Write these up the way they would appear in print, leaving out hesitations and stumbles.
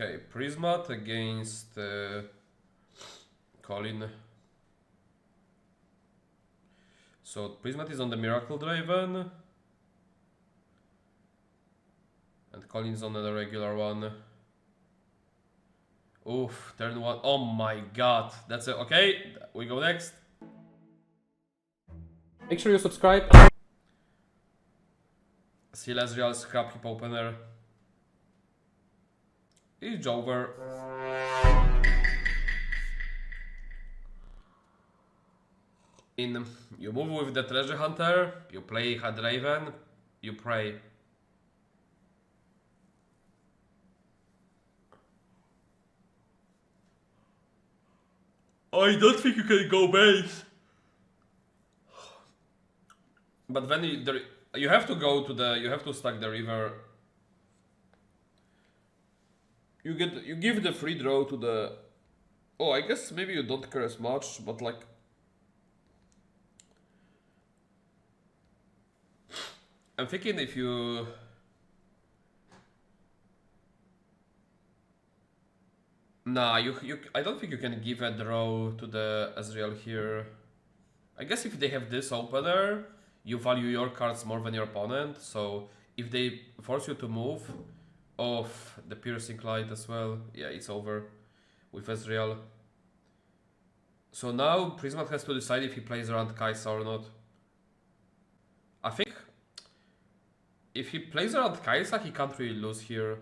Okay, Prismat against Colin. So Prismat is on the Miracle Draven. And Colin's on the regular one. Oof, turn 1. Oh my god. That's it. Okay, we go next. Make sure you subscribe. Seal Ezreal Scrap Heap Opener. It's over. You move with the Treasure Hunter, you play Had Draven, you pray. I don't think you can go base. But then you have to go to the, you have to stack the river. You give the free draw to the, oh, I guess maybe you don't care as much, but like, I'm thinking if you, nah, I don't think you can give a draw to the Ezreal here. I guess if they have this opener, you value your cards more than your opponent, so if they force you to move off the Piercing Light as well, yeah, it's over with Ezreal. So now Prismat has to decide if he plays around Kai'Sa or not. I think if he plays around Kai'Sa, he can't really lose here.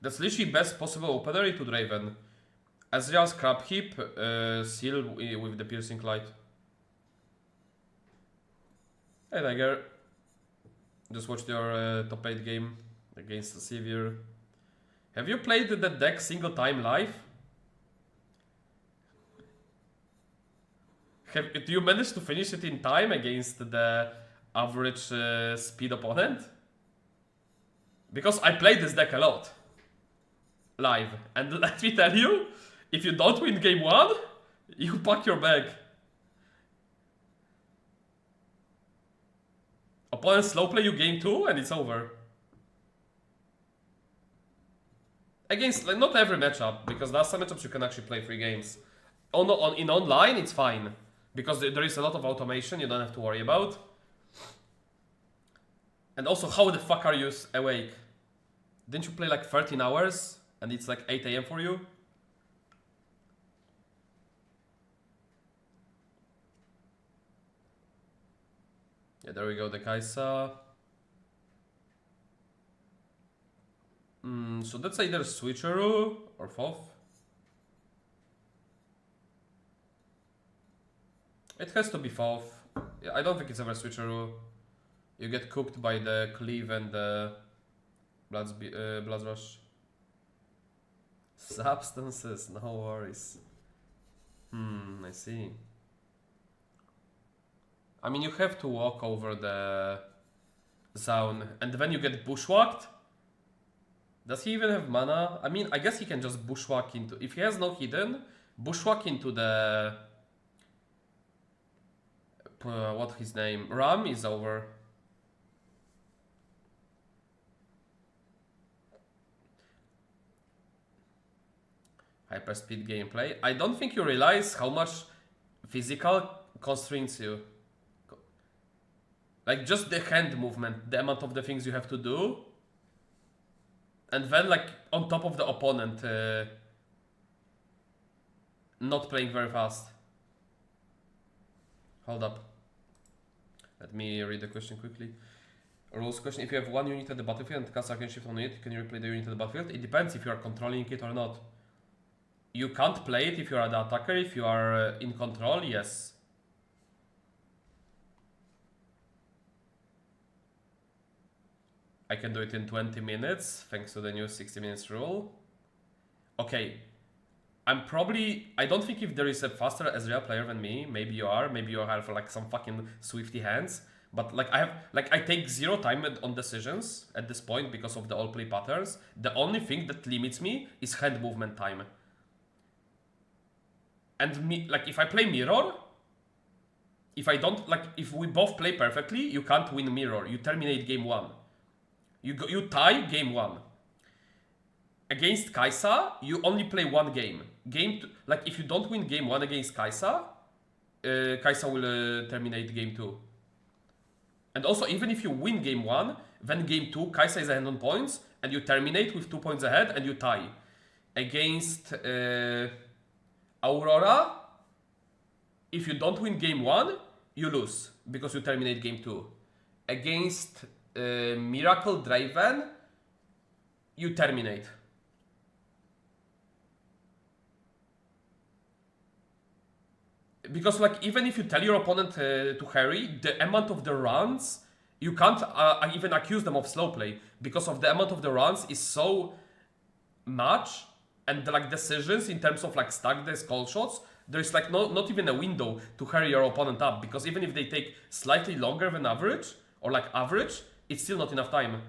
That's literally best possible opener into Draven. Ezreal Scrap Heap, Seal with the Piercing Light. Hey Tiger. Just watched your top 8 game against the Savior. Have you played the deck single time live? Do you manage to finish it in time against the average speed opponent? Because I played this deck a lot. Live. And let me tell you, if you don't win game 1, you pack your bag. Opponent slow play you game 2 and it's over. Against, like, not every matchup, because there are some matchups you can actually play 3 games. In online, it's fine. Because there is a lot of automation you don't have to worry about. And also, how the fuck are you awake? Didn't you play like 13 hours? And it's like 8 AM for you? Yeah, there we go, the Kai'Sa. So that's either Switcheroo or Foth. It has to be Foth. Yeah, I don't think it's ever Switcheroo. You get cooked by the Cleave and the Blood Rush. Substances, no worries. I see. I mean, you have to walk over the zone, and then you get bushwhacked. Does he even have mana? I mean, I guess he can just bushwhack into... If he has no hidden, bushwhack into the... what his name? Ram is over. Hyperspeed gameplay. I don't think you realize how much physical constraints you. Like just the hand movement, the amount of the things you have to do. And then like on top of the opponent not playing very fast. Hold up. Let me read the question quickly. Rules question: if you have one unit at the battlefield and cast a shift on it, can you replay the unit at the battlefield? It depends if you are controlling it or not. You can't play it if you are the attacker. If you are in control, yes. I can do it in 20 minutes, thanks to the new 60 minutes rule. Okay. I don't think if there is a faster Ezreal player than me, maybe you have like some fucking swifty hands. But like I take 0 time on decisions at this point because of the all play patterns. The only thing that limits me is hand movement time. And like if I play mirror, if I don't, like, if we both play perfectly, you can't win mirror. You terminate game 1. You tie game 1. Against Kai'Sa, you only play 1 game. Game 2, like, if you don't win game 1 against Kai'Sa, Kai'Sa will terminate game 2. And also, even if you win game 1, then game 2, Kai'Sa is ahead on points, and you terminate with 2 points ahead, and you tie. Against Aurora, if you don't win game 1, you lose, because you terminate game 2. Against Miracle Draven, you terminate. Because, like, even if you tell your opponent to hurry, the amount of the runs, you can't even accuse them of slow play, because of the amount of the runs is so much, and the, like, decisions in terms of, like, stack decks, call shots, there's, like, not even a window to hurry your opponent up, because even if they take slightly longer than average, or, like, average, it's still not enough time.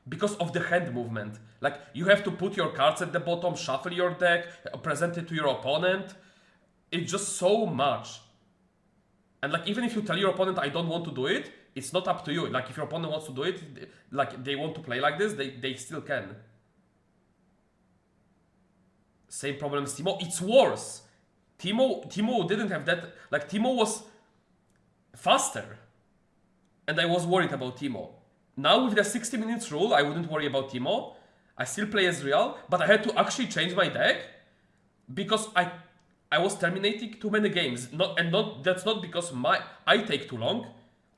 Because of the hand movement. Like, you have to put your cards at the bottom, shuffle your deck, present it to your opponent. It's just so much. And, like, even if you tell your opponent, I don't want to do it, it's not up to you. Like, if your opponent wants to do it, like, they want to play like this, they still can. Same problem as Teemo. It's worse. Teemo didn't have that. Like, Teemo was faster. And I was worried about Teemo. Now, with the 60 minutes rule, I wouldn't worry about Teemo. I still play Ezreal, but I had to actually change my deck because I was terminating too many games. That's not because I take too long.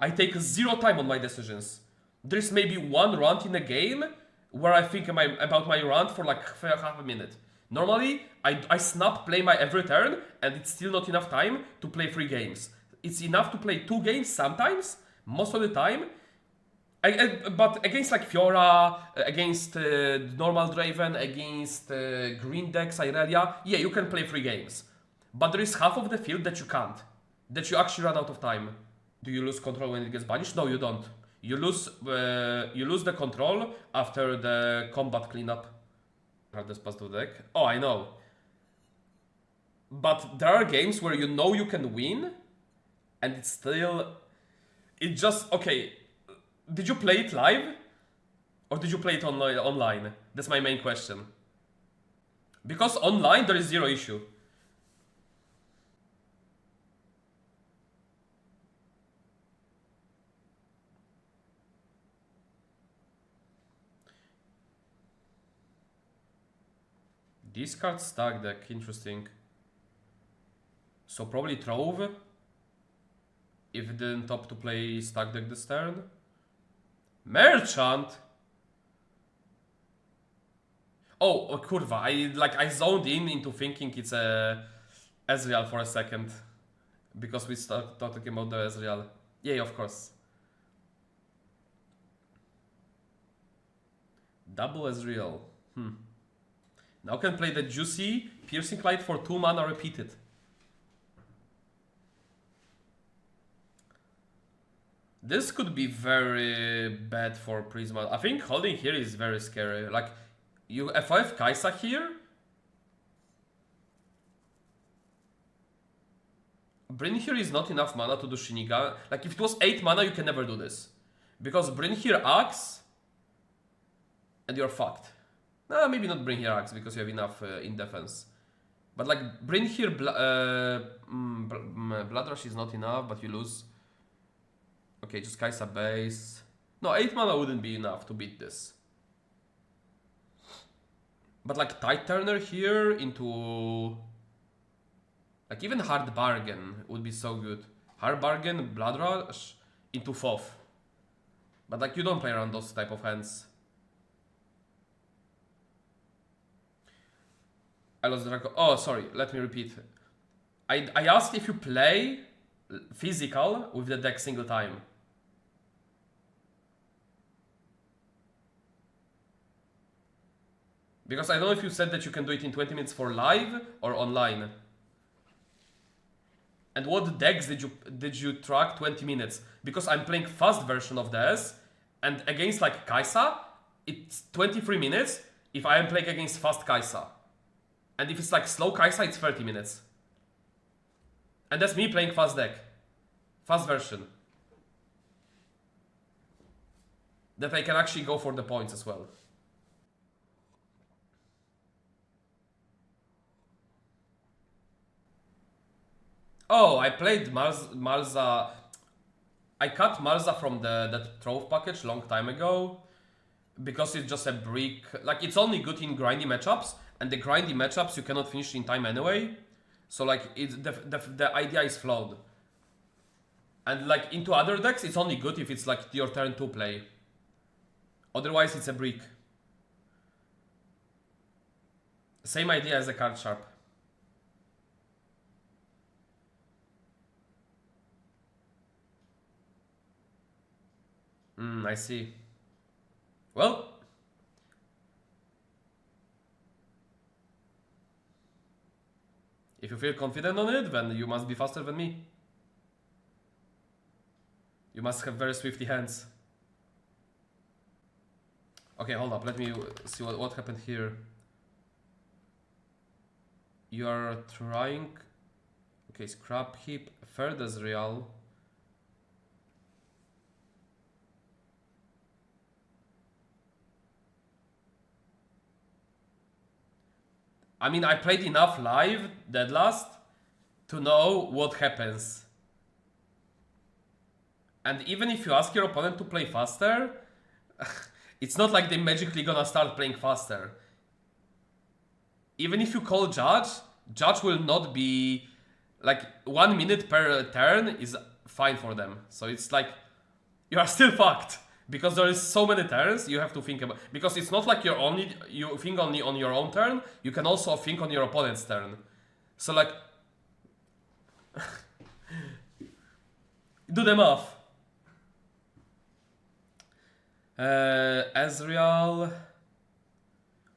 I take 0 time on my decisions. There's maybe 1 round in a game where I think about my round for like half a minute. Normally, I snap play my every turn, and it's still not enough time to play 3 games. It's enough to play 2 games sometimes, most of the time. But against like Fiora, against normal Draven, against green decks, Irelia, yeah, you can play 3 games. But there is half of the field that you can't. That you actually run out of time. Do you lose control when it gets banished? No, you don't. You lose the control after the combat cleanup. Hardest pass to the deck. Oh, I know. But there are games where you know you can win, and it's still... It just... Okay, did you play it live? Or did you play it online? That's my main question. Because online there is 0 issue. Discard stack deck, interesting. So probably Trove, if it didn't opt to play stack deck this turn. Merchant! Oh, Kurva, I zoned into thinking it's a Ezreal for a second. Because we started talking about the Ezreal. Yeah, of course. Double Ezreal. Now can play the juicy Piercing Light for 2 mana repeated. This could be very bad for Prisma. I think holding here is very scary. Like, if I have Kai'Sa here, Brynn here is not enough mana to do Shinigami. Like, if it was 8 mana, you can never do this. Because Brynn here acts, and you're fucked. No, maybe not Brynn here acts, because you have enough in defense. But like, Brynn here, Blood Rush is not enough, but you lose. Okay, just Kai'Sa base. No, 8 mana wouldn't be enough to beat this. But like, Tide Turner here into... Like, even Hard Bargain would be so good. Hard Bargain, Blood Rush into Foth. But like, you don't play around those type of hands. I lost Draco. Oh, sorry, let me repeat. I asked if you play physical with the deck single time. Because I don't know if you said that you can do it in 20 minutes for live or online. And what decks did you track 20 minutes? Because I'm playing fast version of this, and against like Kai'Sa, it's 23 minutes if I am playing against fast Kai'Sa. And if it's like slow Kai'Sa, it's 30 minutes. And that's me playing fast deck. Fast version. That I can actually go for the points as well. Oh, I played Malza. I cut Malza from that Trove package long time ago because it's just a brick. Like, it's only good in grindy matchups, and the grindy matchups you cannot finish in time anyway. So like, it's the idea is flawed. And like, into other decks, it's only good if it's like your turn to play. Otherwise, it's a brick. Same idea as the card sharp. I see. Well, if you feel confident on it, then you must be faster than me. You must have very swifty hands. Okay, hold up. Let me see what happened here. You are trying... Okay, scrap heap, third Ezreal. I mean, I played enough live, Dead Last, to know what happens. And even if you ask your opponent to play faster, it's not like they're magically gonna start playing faster. Even if you call Judge, Judge will not be... Like, 1 minute per turn is fine for them. So it's like, you are still fucked. Because there is so many turns you have to think about. Because it's not like you think only on your own turn, you can also think on your opponent's turn. So like, do the math. Ezreal,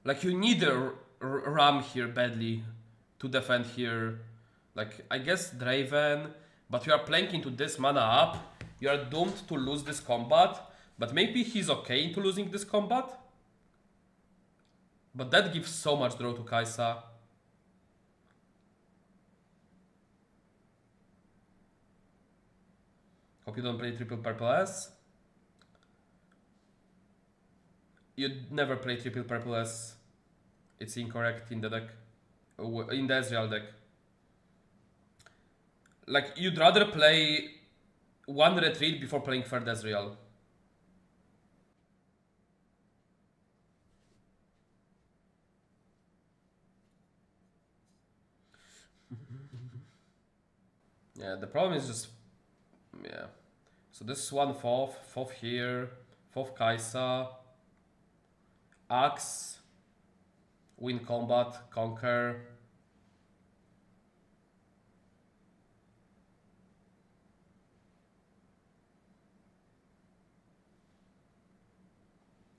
like you need a Ram here badly to defend here. Like, I guess Draven, but you are playing into this mana up. You are doomed to lose this combat. But maybe he's okay into losing this combat. But that gives so much draw to Kai'Sa. Hope you don't play triple purple S. You'd never play triple purple S. It's incorrect in the deck. In the Ezreal deck. Like, you'd rather play one retreat before playing third Ezreal. Yeah, the problem is just... Yeah. So this is 1/4, 4th here, 4th Kai'Sa, Axe, win combat, conquer.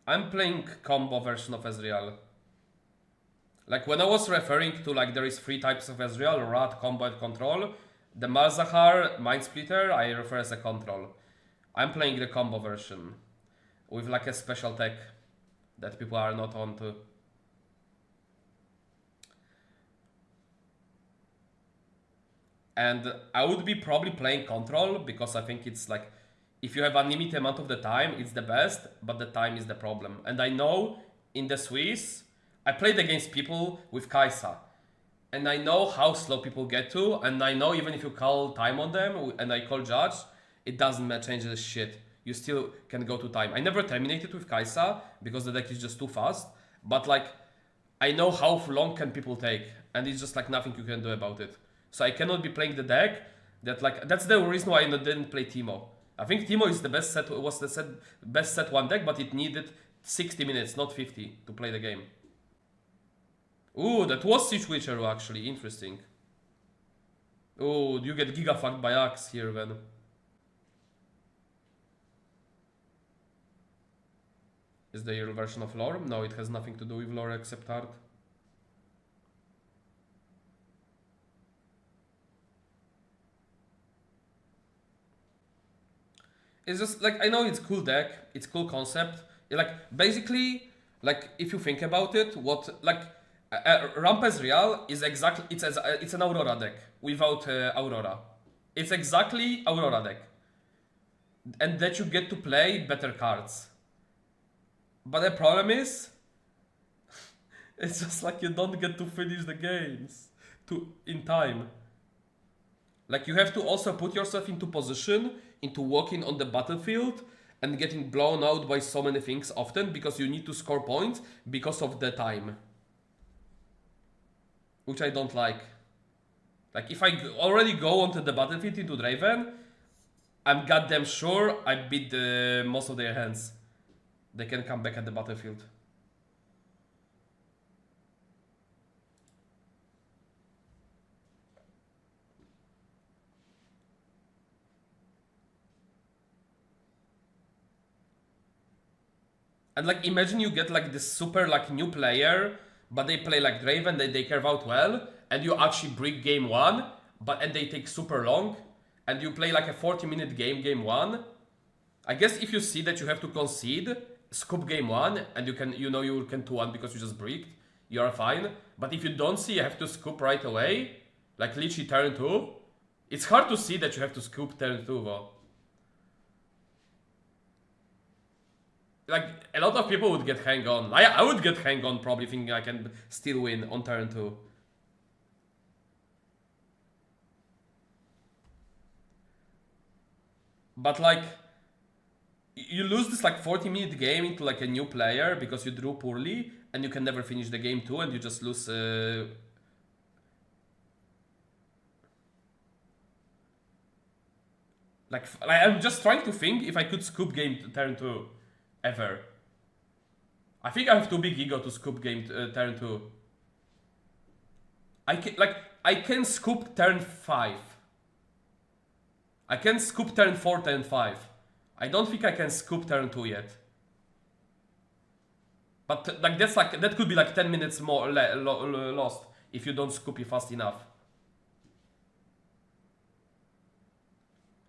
I'm playing combo version of Ezreal. Like, when I was referring to, like, there is 3 types of Ezreal, Rat, Combo, and Control, the Malzahar Mind Splitter I refer as a control. I'm playing the combo version with like a special tech that people are not onto. And I would be probably playing control because I think it's like, if you have unlimited amount of the time, it's the best, but the time is the problem. And I know in the Swiss, I played against people with Kai'Sa. And I know how slow people get to, and I know even if you call time on them, and I call Judge, it doesn't change the shit. You still can go to time. I never terminated with Kai'Sa, because the deck is just too fast, but like, I know how long can people take, and it's just like nothing you can do about it. So I cannot be playing the deck, that like, that's the reason why I didn't play Teemo. I think Teemo is the best set, was the best set 1 deck, but it needed 60 minutes, not 50, to play the game. Ooh, that was Siege Witcher actually, interesting. Ooh, you get giga fucked by Axe here then. Is the real version of lore? No, it has nothing to do with lore except art. It's just like, I know it's cool deck, it's cool concept. Like, basically, like, if you think about it, what, like, Ramp Ezreal is exactly, it's an Aurora deck without Aurora. It's exactly Aurora deck. And that you get to play better cards. But the problem is, it's just like you don't get to finish the games in time. Like you have to also put yourself into position, into walking on the battlefield and getting blown out by so many things often because you need to score points because of the time. Which I don't like. Like if I already go onto the battlefield into Draven, I'm goddamn sure I beat most of their hands. They can come back at the battlefield. And like imagine you get like this super like new player, but they play like Draven, they carve out well, and you actually break game 1, and they take super long, and you play like a 40-minute game 1. I guess if you see that you have to concede, scoop game 1, and you can 2-1 because you just bricked, you are fine. But if you don't see you have to scoop right away, like literally turn 2, it's hard to see that you have to scoop turn 2 though. Like, a lot of people would get hang on. I would get hang on probably thinking I can still win on turn 2. But like, you lose this like 40-minute game into like a new player because you drew poorly and you can never finish the game 2 and you just lose... Like, I'm just trying to think if I could scoop game turn 2. Ever. I think I have too big ego to scoop game turn 2. I can scoop turn 5. I can scoop turn 4, turn 5. I don't think I can scoop turn 2 yet. But like that could be like 10 minutes more lost if you don't scoop it fast enough.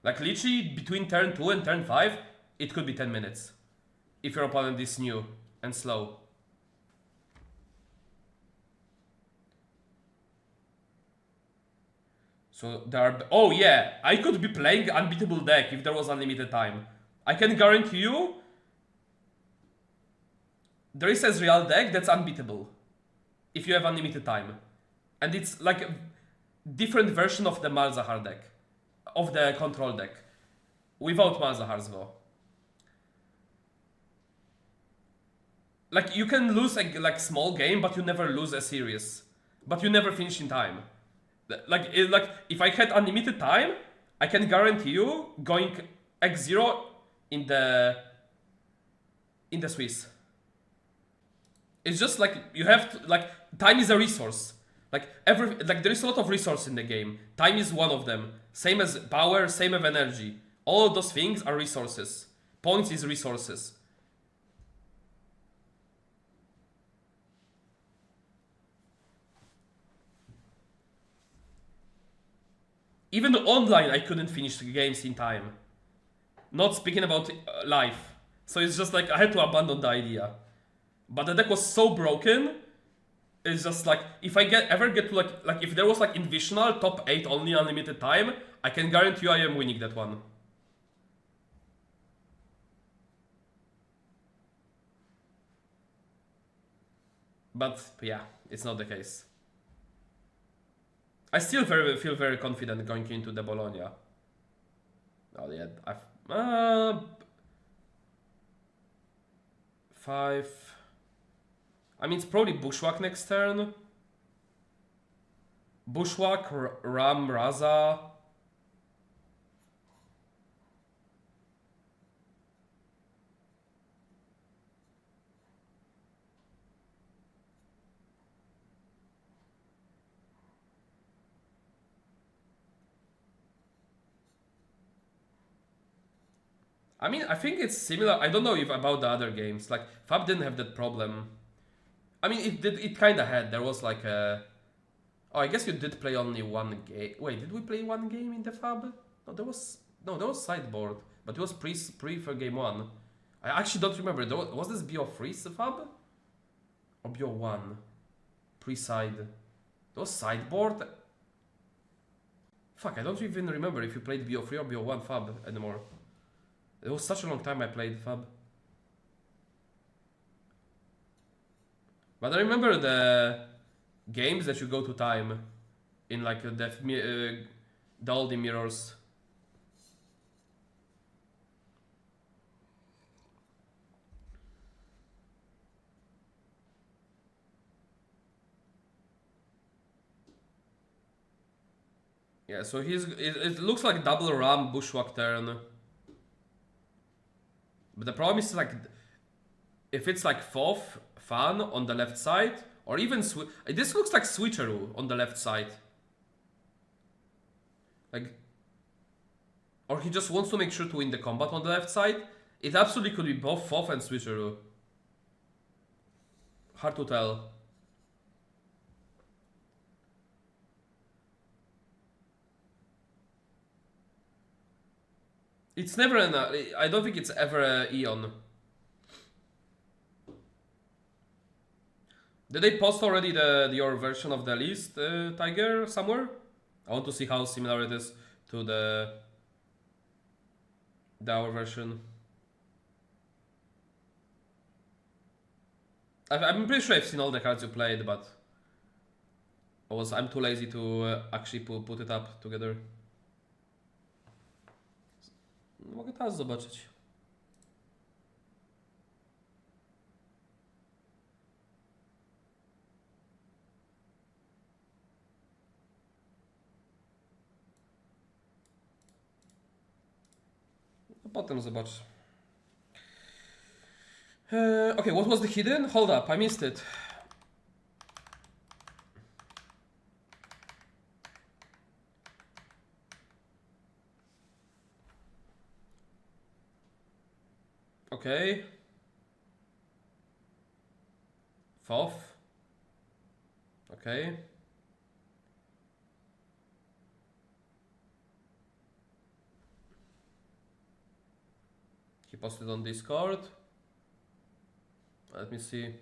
Like literally between turn 2 and turn 5, it could be 10 minutes. If your opponent is new and slow. So there are... Oh yeah, I could be playing unbeatable deck if there was unlimited time. I can guarantee you there is a real deck that's unbeatable if you have unlimited time. And it's like a different version of the Malzahar deck. Of the control deck. Without Malzahars though. Like, you can lose a like small game, but you never lose a series. But you never finish in time. Like if I had unlimited time, I can guarantee you going x0 in the Swiss. It's just like you have to, like, time is a resource. Like there is a lot of resource in the game. Time is one of them. Same as power, same as energy. All of those things are resources. Points is resources. Even online, I couldn't finish the games in time. Not speaking about live. So it's just like I had to abandon the idea. But the deck was so broken. It's just like if I ever get to like if there was like Invisional top 8 only unlimited time, I can guarantee you I am winning that one. But yeah, it's not the case. I still feel very confident going into the Bologna. Oh yeah, I've 5. I mean, it's probably Bushwhack next turn. Bushwhack, Ram, Raza. I mean, I think it's similar. I don't know if about the other games. Like, Fab didn't have that problem. I mean, it kind of had. There was like a... Oh, I guess you did play only one game. Wait, did we play one game in the Fab? No, there was Sideboard. But it was pre for game 1. I actually don't remember. Was this BO3 Fab? Or BO1? Pre-side. There was Sideboard? Fuck, I don't even remember if you played BO3 or BO1 Fab anymore. It was such a long time I played Fab. But I remember the games that you go to time in like the Daldy mirrors. Yeah, so it looks like double ram bushwhack turn. But the problem is like if it's like fourth fan on the left side, or even this looks like switcheroo on the left side. Like, or he just wants to make sure to win the combat on the left side. It absolutely could be both fourth and switcheroo. Hard to tell. It's never an. I don't think it's ever a Eon. Did they post already your version of the list, Tiger, somewhere? I want to see how similar it is to our version. I'm pretty sure I've seen all the cards you played, but I'm too lazy to actually put it up together. Mogę teraz zobaczyć. A potem zobacz. Okay, what was the hidden? Hold up, I missed it. Okay. Fourth. Okay. He posted on Discord. Let me see.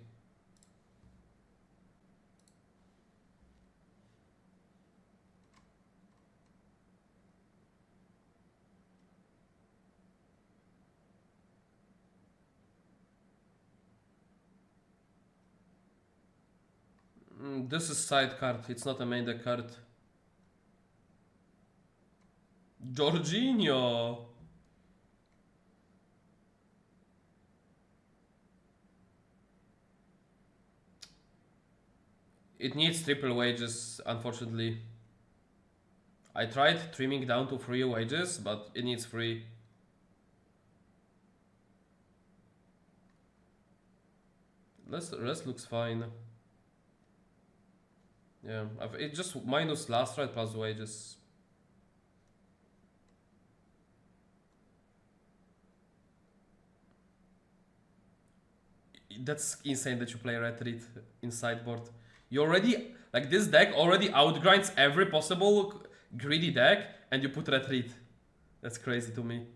This is side card, it's not a main deck card. Jorginho! It needs triple wages, unfortunately. I tried trimming down to 3 wages, but it needs 3. The rest looks fine. Yeah, it just minus last ride plus wages. That's insane that you play retreat in sideboard. You already, like this deck already outgrinds every possible greedy deck and you put retreat. That's crazy to me.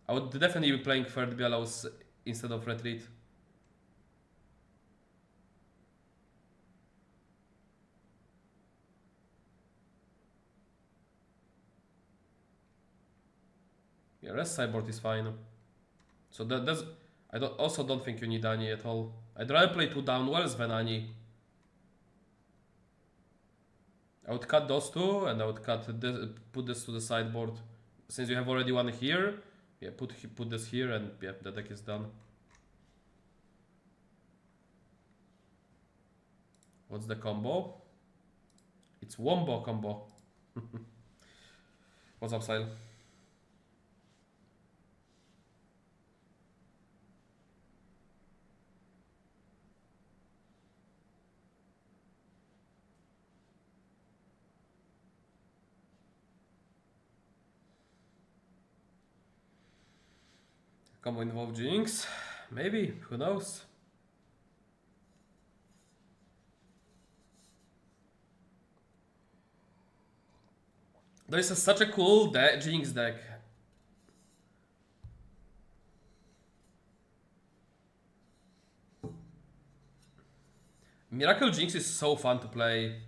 I would definitely be playing third Bialos instead of retreat. Yeah, rest sideboard is fine. So that's... I also don't think you need Ani at all. I'd rather play 2 downwards than Ani. I would cut those 2 and I would put this to the sideboard. Since you have already one here, yeah, put this here and yeah, the deck is done. What's the combo? It's Wombo combo. What's up, Sile? Combo involve Jinx? Maybe, who knows? There is such a cool Jinx deck. Miracle Jinx is so fun to play.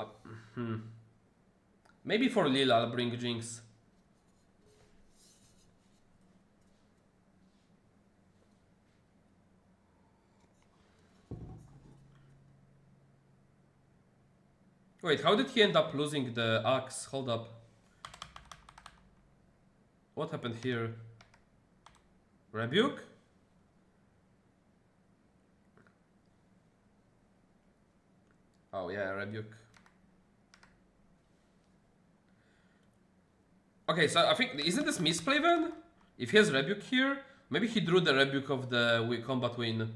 Uh, hmm. Maybe for Lil I'll bring Jinx. Wait, how did he end up losing the axe? Hold up. What happened here? Rebuke? Oh yeah, Rebuke. Okay, so I think, isn't this misplay then? If he has Rebuke here, maybe he drew the Rebuke of the combat win.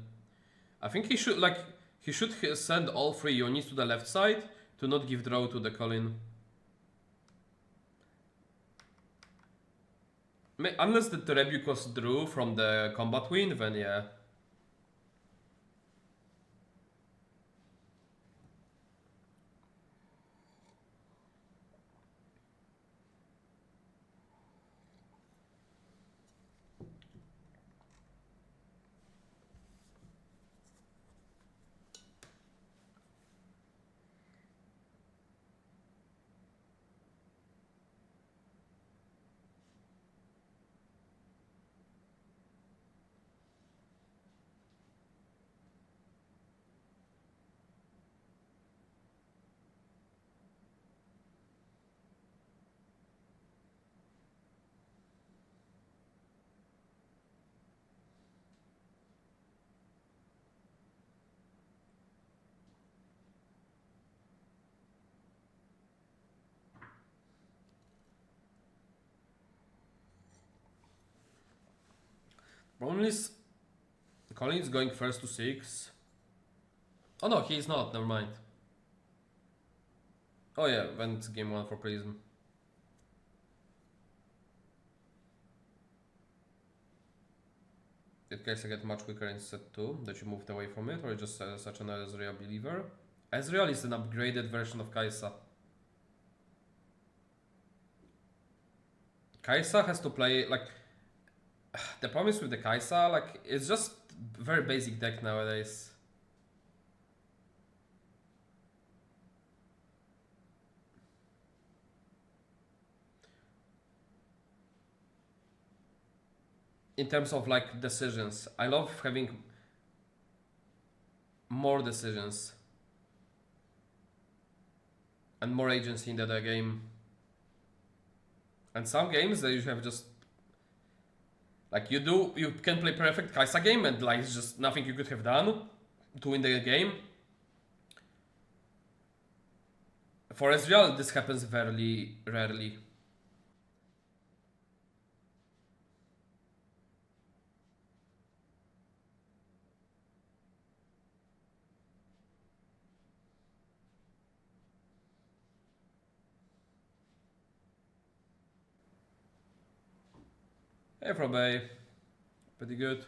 I think he should, like, he should send all 3 units to the left side to not give draw to the Colin. Unless the Rebuke was drew from the combat win, then yeah. Problem is, Colin is going first to 6. Oh no, he's not, never mind. Oh yeah, then it's game 1 for Prism. Did Kai'Sa get much quicker in set 2? That you moved away from it, or just such an Ezreal believer? Ezreal is an upgraded version of Kai'Sa. Kai'Sa has to play, like... The problem is with the Kai'Sa, like, it's just very basic deck nowadays. In terms of, like, decisions, I love having more decisions and more agency in the game. And some games that you have just, like, you can play perfect Kai'Sa game and like it's just nothing you could have done to win the game. For Ezreal, this happens very rarely. Hey, Frobe. Pretty good.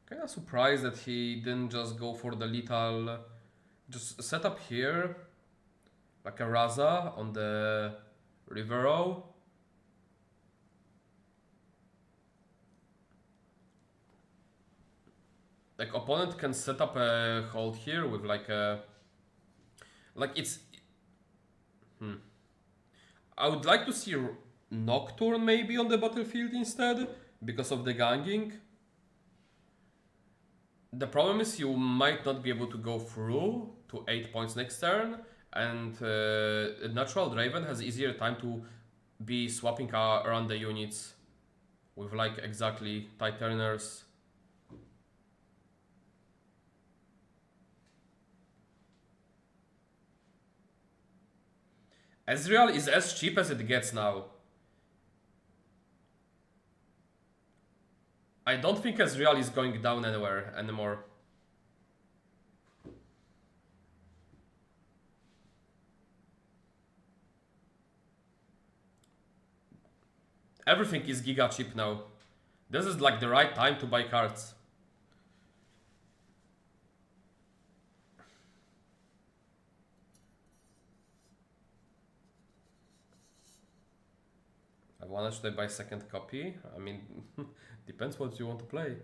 Kinda surprised that he didn't just go for the lethal. Just set up here, like a Raza on the river row. Like, opponent can set up a hold here with like a... Like, it's... I would like to see Nocturne maybe on the battlefield instead, because of the ganging. The problem is you might not be able to go through to 8 points next turn, and natural Draven has easier time to be swapping around the units with like exactly tight turners. Ezreal is as cheap as it gets now. I don't think Ezreal is going down anywhere anymore. Everything is giga cheap now. This is like the right time to buy cards. I wanted to buy second copy. I mean, depends what you want to play.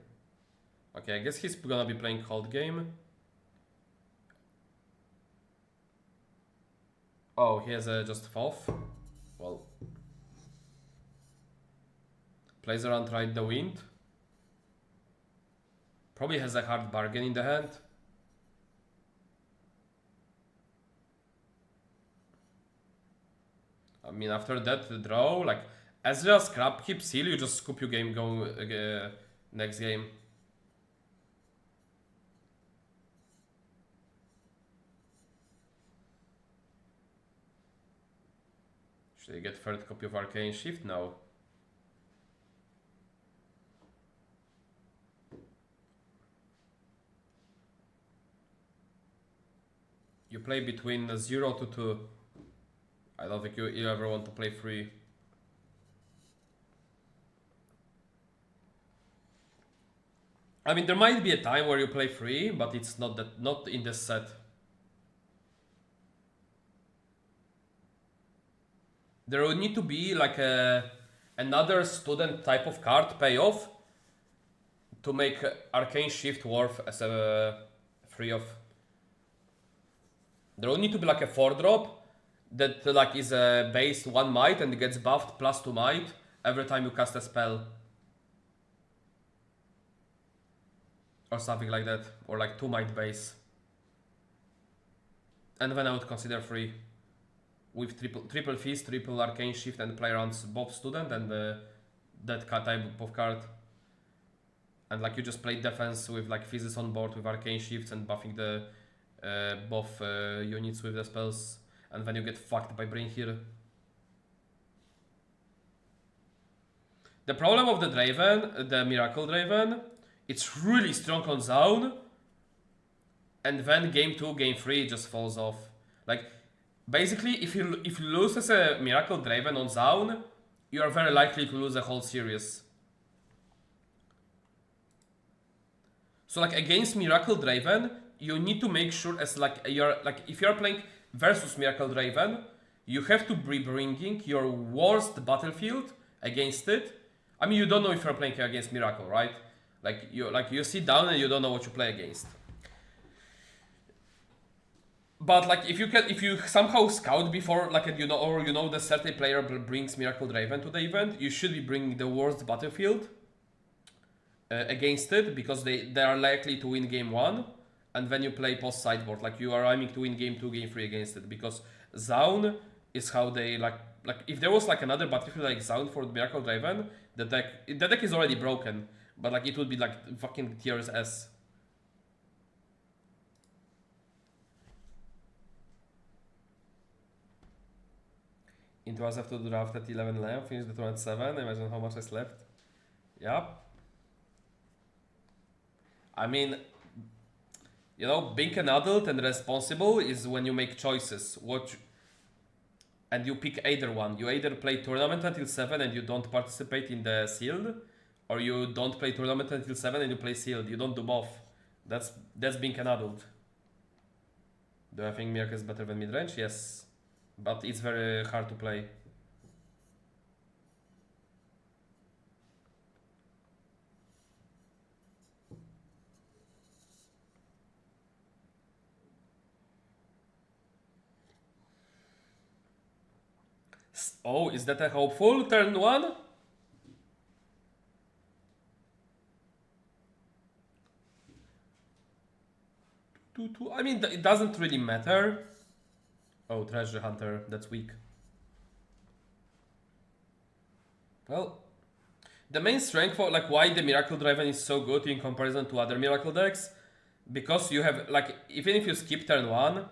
Okay, I guess he's gonna be playing cold game. Oh, he has a just FOF. Well, plays around Ride the Wind. Probably has a hard bargain in the hand. I mean, after that draw, like Ezreal scrap keep seal, you just scoop your game going next game. Should I get third copy of Arcane Shift now? You play between 0 to 2. I don't think you ever want to play 3. I mean, there might be a time where you play 3, but it's not in this set. There would need to be like another student type of card payoff to make Arcane Shift worth as a 3 of. There would need to be like a 4-drop that like is a base 1 might and gets buffed plus 2 might every time you cast a spell. Or something like that. Or like 2 might base. And then I would consider 3. With triple feast, triple Arcane Shift and play around both student and that type of card. And like you just play defense with like physics on board with Arcane Shifts and buffing the both units with the spells, and then you get fucked by Bring here. The problem of the Draven, the Miracle Draven, it's really strong on zone, and then game 2, game 3 it just falls off. Like basically, if you lose as a Miracle Draven on zone, you are very likely to lose the whole series. So like against Miracle Draven, you need to make sure as like if you're playing versus Miracle Draven, you have to be bringing your worst battlefield against it. I mean, you don't know if you're playing against Miracle, right? Like you sit down and you don't know what you play against. But like if you somehow scout before, like you know the certain player brings Miracle Draven to the event, you should be bringing the worst battlefield against it, because they are likely to win game 1. And then you play post-sideboard, like you are aiming to win game 2, game 3 against it, because Zaun is how they like if there was like another battlefield like Zaun for Miracle Draven, the deck is already broken, but like it would be like fucking tiers S. It was after the draft at 11 lamp, finished the tournament 7, imagine how much I slept. Yeah. I mean, you know, being an adult and responsible is when you make choices. And you pick either one. You either play tournament until 7 and you don't participate in the sealed, or you don't play tournament until 7 and you play sealed. You don't do both. That's being an adult. Do I think Miracle is better than midrange? Yes. But it's very hard to play. Oh, is that a hopeful turn 1? I mean, it doesn't really matter. Oh, Treasure Hunter, that's weak. Well, the main strength for like why the Miracle Draven is so good in comparison to other Miracle decks, because you have like, even if you skip turn 1,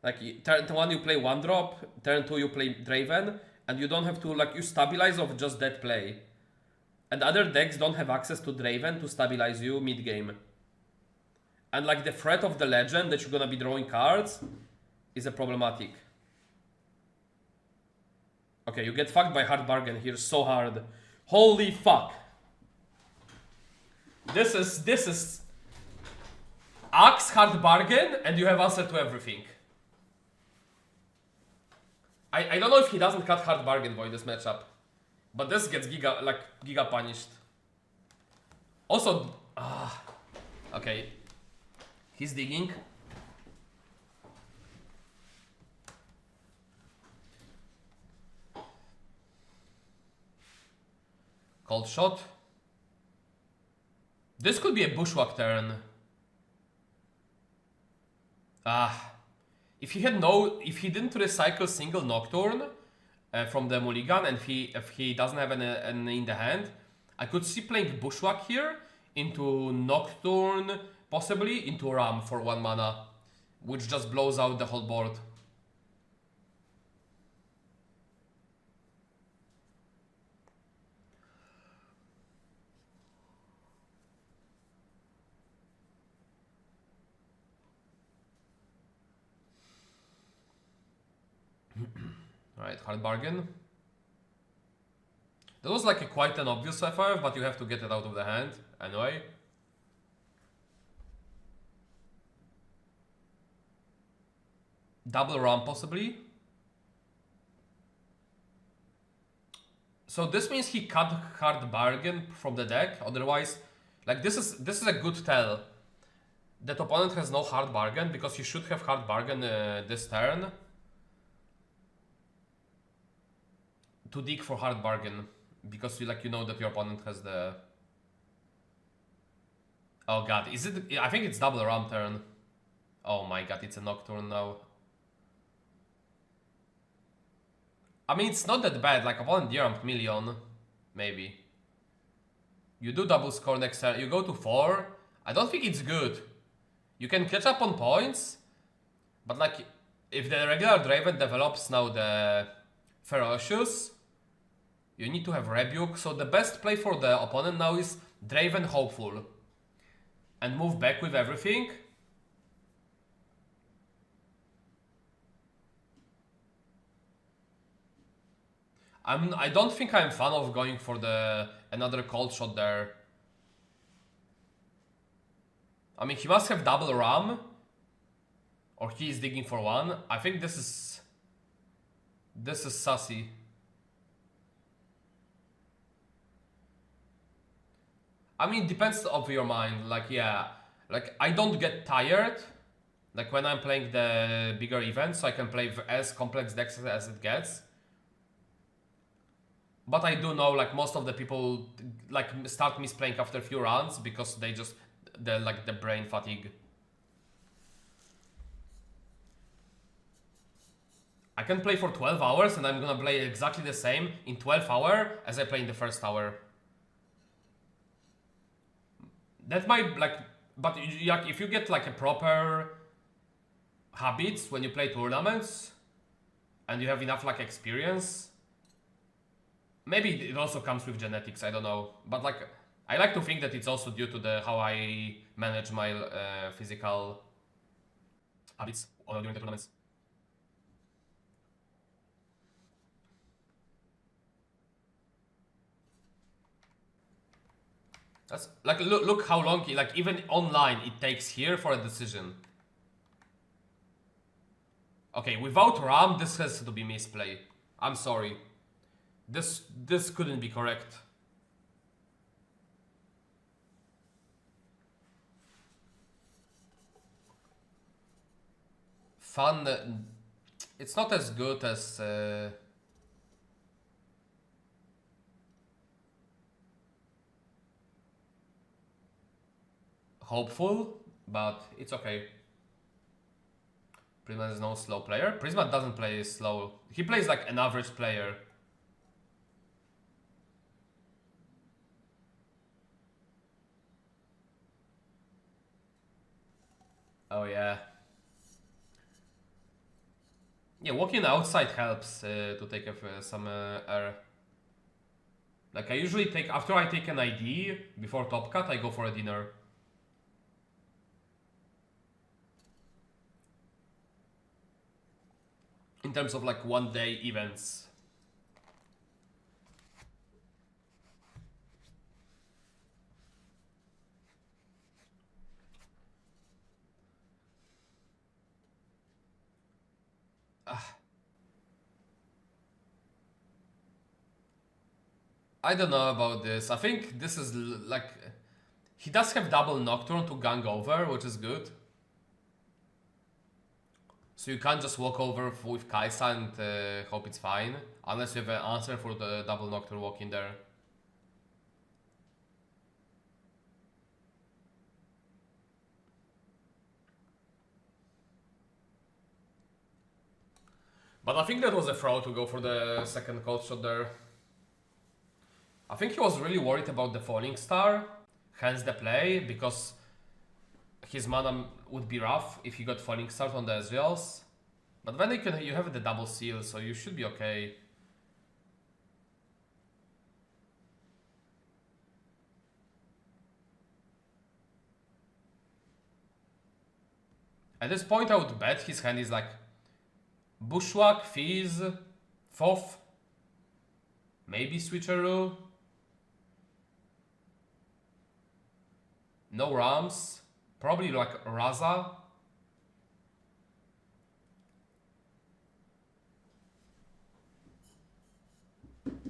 like turn 1 you play 1-drop, turn 2 you play Draven, and you don't have to, like, you stabilize off just that play. And other decks don't have access to Draven to stabilize you mid-game. And like the threat of the legend that you're gonna be drawing cards is a problematic. Okay, you get fucked by hard bargain here so hard. Holy fuck. This is Axe hard bargain and you have answer to everything. I don't know if he doesn't cut hard bargain Void this matchup, but this gets giga punished. Also, okay, he's digging. Cold shot. This could be a bushwhack turn. If he didn't recycle single Nocturne from the Mulligan, and if he doesn't have any in the hand, I could see playing bushwhack here into Nocturne, possibly into Ram for 1 mana, which just blows out the whole board. Alright, hard bargain. That was like quite an obvious F5, but you have to get it out of the hand anyway. Double Ram possibly. So this means he cut hard bargain from the deck. Otherwise, like this is a good tell that opponent has no hard bargain, because you should have hard bargain this turn to dig for hard bargain, because you know that your opponent has the. Oh god, is it? I think it's double Ram turn. Oh my god, it's a Nocturne now. I mean, it's not that bad. Like opponent Deramp million, maybe. You do double score next turn. You go to 4. I don't think it's good. You can catch up on points, but like if the regular Draven develops now the Ferocious, you need to have Rebuke. So the best play for the opponent now is Draven Hopeful and move back with everything. I don't think I'm fan of going for the another cold shot there. I mean, he must have double Ram, or he is digging for 1. I think this is sassy. I mean, it depends of your mind. Like, yeah, like I don't get tired like when I'm playing the bigger events, so I can play as complex decks as it gets. But I do know like most of the people like start misplaying after a few rounds because they just the brain fatigue. I can play for 12 hours and I'm gonna play exactly the same in 12 hours as I play in the first hour. That might like, but like if you get like a proper habits when you play tournaments and you have enough like experience, maybe it also comes with genetics, I don't know. But like, I like to think that it's also due to how I manage my physical habits during the tournaments. That's like, look how long, like even online it takes here for a decision. Okay, without Ram, this has to be misplay. I'm sorry. This couldn't be correct. Fun. It's not as good as. Hopeful, but it's okay. Prisma is no slow player. Prisma doesn't play slow. He plays like an average player. Oh yeah. Yeah, walking outside helps to take some air. Like I usually take, after I take an ID, before top cut, I go for a dinner. In terms of like 1 day events. I don't know about this. I think this is like, He does have double Nocturne to gang over, which is good. So you can't just walk over with Kai'Sa and hope it's fine. Unless you have an answer for the double Nocturne walk in there. But I think that was a throw to go for the second cold shot there. I think he was really worried about the Falling Star, hence the play, because his mana would be rough if he got Falling Star on the Ezreals. But then you have the double seal, so you should be okay. At this point I would bet his hand is like Bushwhack, Fizz, Foff, maybe Switcheroo. No Rams, probably like Raza.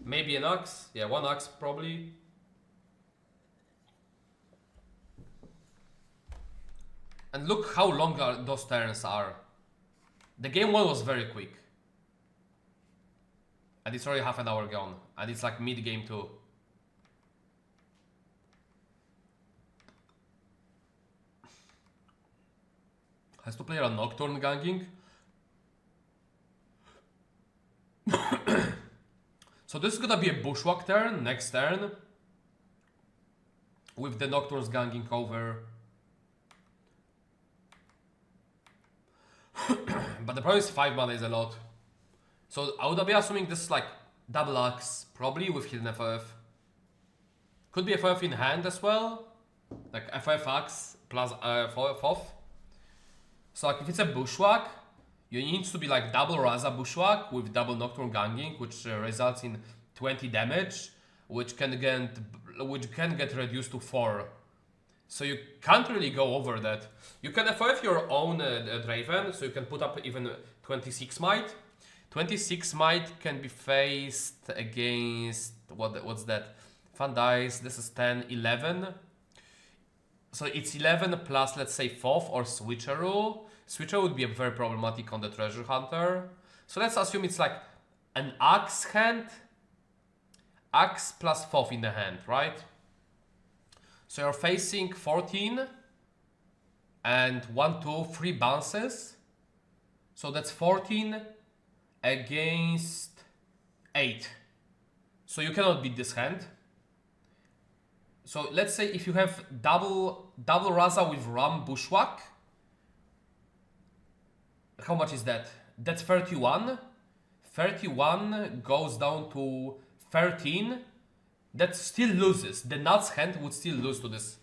Maybe an Axe, yeah, one Axe probably. And look how long those turns are. The game 1 was very quick. And it's already half an hour gone. And it's like mid-game 2. Has to play a Nocturne ganking. So this is gonna be a Bushwhack turn, next turn. With the Nocturnes ganking over. But the problem is 5 mana is a lot. So I would be assuming this is like double Axe, probably with hidden FF. Could be FF in hand as well. Like FF Axe plus FF. So like if it's a Bushwhack, you need to be like double Raza Bushwhack with double Nocturne ganking, which results in 20 damage, which can get reduced to 4. So you can't really go over that. You can FF your own Draven, so you can put up even 26 might. 26 might can be faced against, what's that? Fan dice, this is 10, 11. So it's 11 plus, let's say, Foff or Switcheroo. Switcheroo would be very problematic on the Treasure Hunter. So let's assume it's like an Axe hand. Axe plus Foff in the hand, right? So you're facing 14 and 1, 2, 3 bounces. So that's 14 against 8. So you cannot beat this hand. So let's say if you have double Raza with Ram Bushwhack. How much is that? That's 31. 31 goes down to 13. That still loses. The Nuts hand would still lose to this.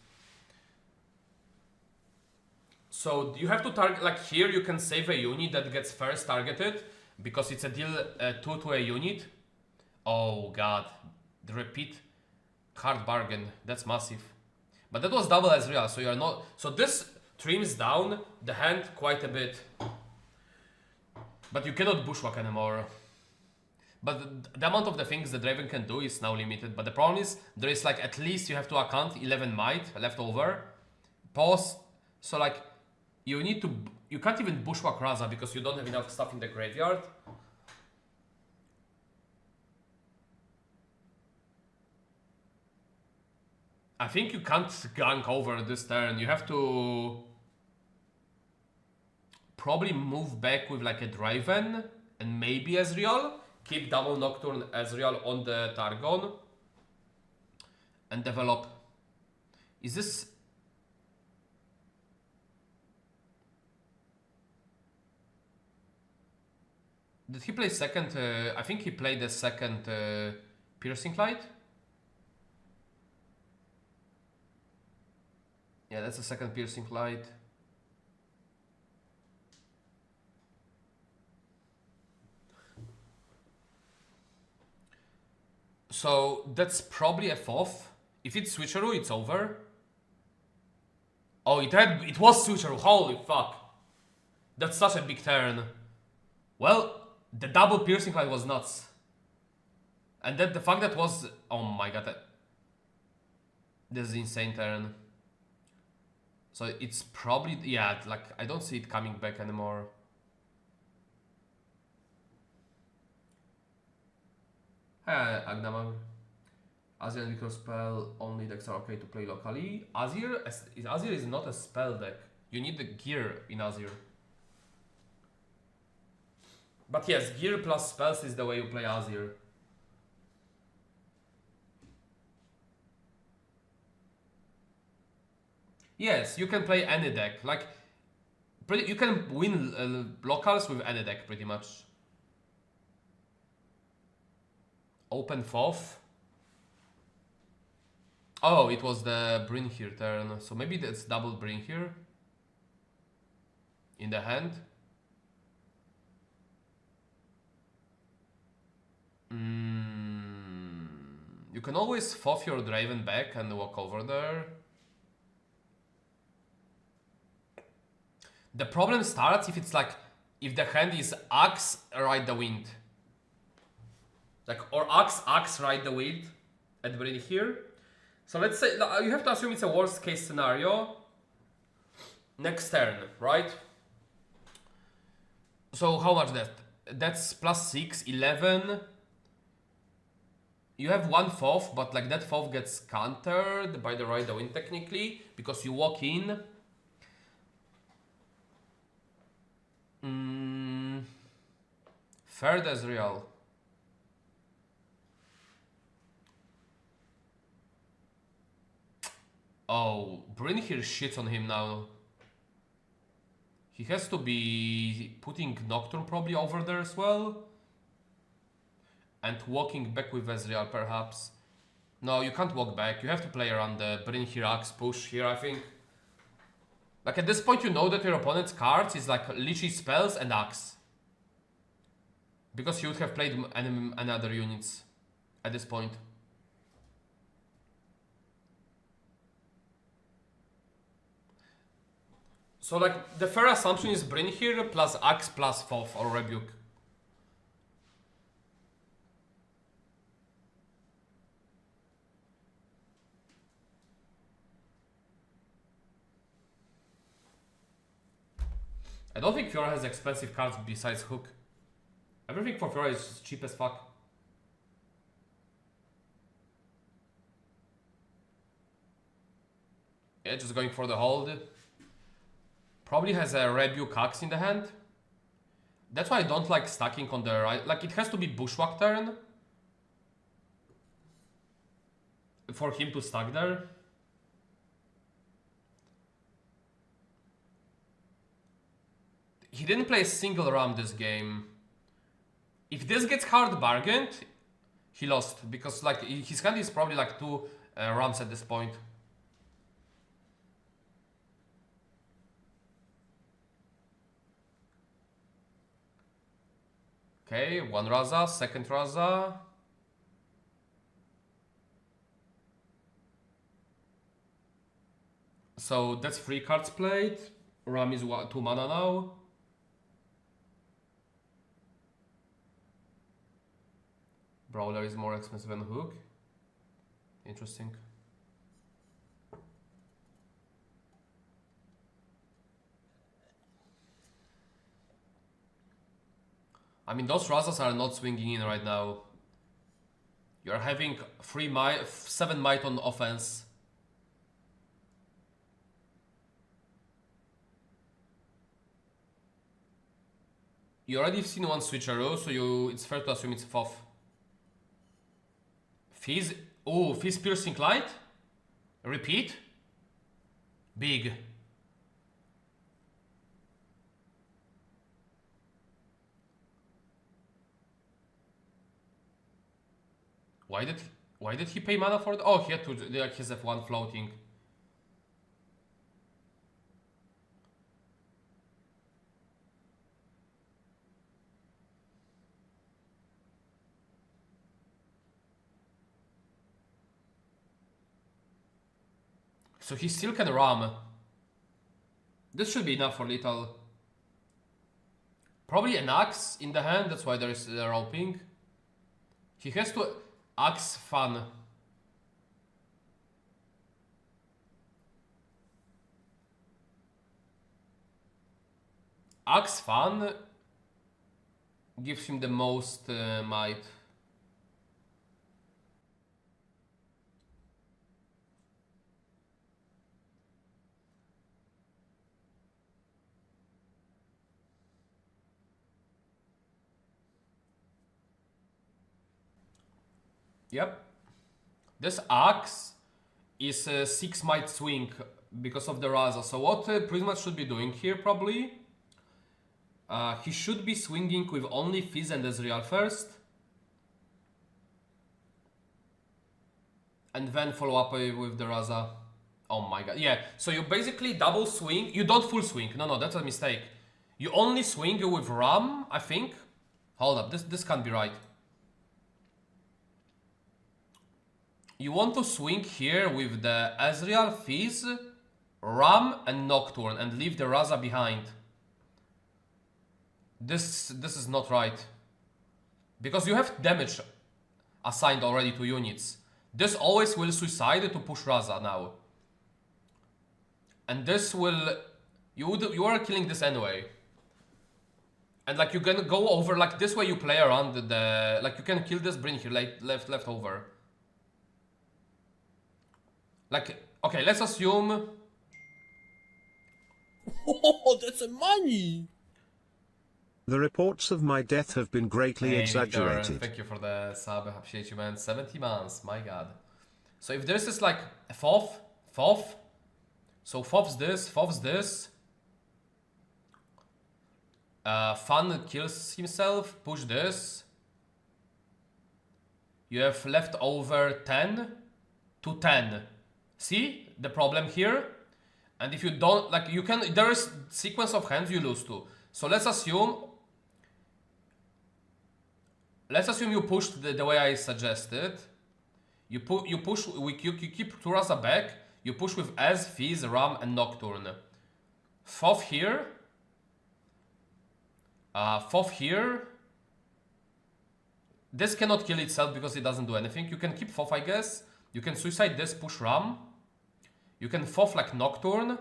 So you have to target, like here you can save a unit that gets first targeted because it's a deal 2 to a unit. Oh god, the repeat hard bargain, that's massive. But that was double Ezreal, so you're not, so this trims down the hand quite a bit. But you cannot Bushwhack anymore. But the amount of the things the Draven can do is now limited. But the problem is, there is like at least you have to account 11 might left over. Pause. So like, you need to, you can't even Bushwhack Raza because you don't have enough stuff in the graveyard. I think you can't gank over this turn. You have to probably move back with like a Draven and maybe Ezreal. Keep double Nocturne Ezreal on the Targon and develop. Is this? Did he play second? I think he played the second Piercing Light. Yeah, that's the second Piercing Light. So that's probably a Foff. If it's Switcheroo, it's over. Oh, it was Switcheroo. Holy fuck. That's such a big turn. Well, the double Piercing Light was nuts. And then the fact that was... Oh my god. This is an insane turn. So it's probably, yeah, like I don't see it coming back anymore. Hey, Agnamang. Azir and Victor spell only decks are okay to play locally. Azir is not a spell deck. You need the gear in Azir. But yes, gear plus spells is the way you play Azir. Yes, you can play any deck. Like, you can win locals with any deck pretty much. Open FOF. Oh, it was the Bryn here turn. So maybe that's double Bryn here. In the hand. You can always FOF your Draven back and walk over there. The problem starts if it's like, if the hand is Axe, Ride the Wind. Like, or Axe, Ride the Wind and Bryn here. So let's say, you have to assume it's a worst case scenario. Next turn, right? So how much that? That's plus 6, 11. You have one FOF, but like that FOF gets countered by the Ride the Wind technically, because you walk in. Third Ezreal. Oh, Bryn here shits on him now. He has to be putting Nocturne probably over there as well. And walking back with Ezreal perhaps. No, you can't walk back. You have to play around the Bryn here, Axe push here, I think. Like at this point you know that your opponent's cards is like literally spells and Axe. Because he would have played any other units at this point. So like the fair assumption is Bryn here plus Axe plus FOF or Rebuke. I don't think Fiora has expensive cards besides Hook. Everything for Fiora is cheap as fuck. Yeah, just going for the hold. Probably has a Rebuke Axe in the hand. That's why I don't like stacking on the right. Like it has to be Bushwhack turn for him to stack there. He didn't play a single Ram this game. If this gets hard bargained, he lost. Because like his hand is probably like 2 Rams at this point. Okay, one Raza, second Raza. So that's 3 cards played. Ram is 2 mana now. Brawler is more expensive than Hook. Interesting. I mean, those Razas are not swinging in right now. You're having 7 might on offense. You already seen one switcheroo, so it's fair to assume it's FOF. Fizz? Oh, Fizz Piercing Light? Repeat? Big. Why did he pay mana for it? Oh, he had to, like, his F1 floating. So he still can ram. This should be enough for Lethal. Probably an Axe in the hand, that's why there is roping. He has to Axe Fan. Axe Fan gives him the most might. Yep. This Axe is a 6 might swing because of the Raza. So what Prismat should be doing here probably? He should be swinging with only Fizz and Ezreal first. And then follow up with the Raza. Oh my god. Yeah, so you basically double swing. You don't full swing. No, that's a mistake. You only swing with Ram, I think. Hold up, this can't be right. You want to swing here with the Ezreal, Fizz, Ram, and Nocturne and leave the Raza behind. This is not right. Because you have damage assigned already to units. This always will suicide to push Raza now. And this will... You are killing this anyway. And like you can go over, like this way you play around the... Like you can kill this, bring here, like left over. Like, okay, let's assume... Oh, that's a money! The reports of my death have been greatly exaggerated. Victor, thank you for the sub, appreciate you, man. 70 months, my god. So if this is like a FOF, so FOF's this. Fan kills himself, push this. You have left over 10 to 10. See the problem here? And if you don't, like you can, there is sequence of hands you lose to. So let's assume you pushed the way I suggested. You push, you keep Turasa back. You push with Ez, Fizz, Ram, and Nocturne. FOF here. FOF here. This cannot kill itself because it doesn't do anything. You can keep FOF, I guess. You can suicide this, push Ram. You can FOF like Nocturne.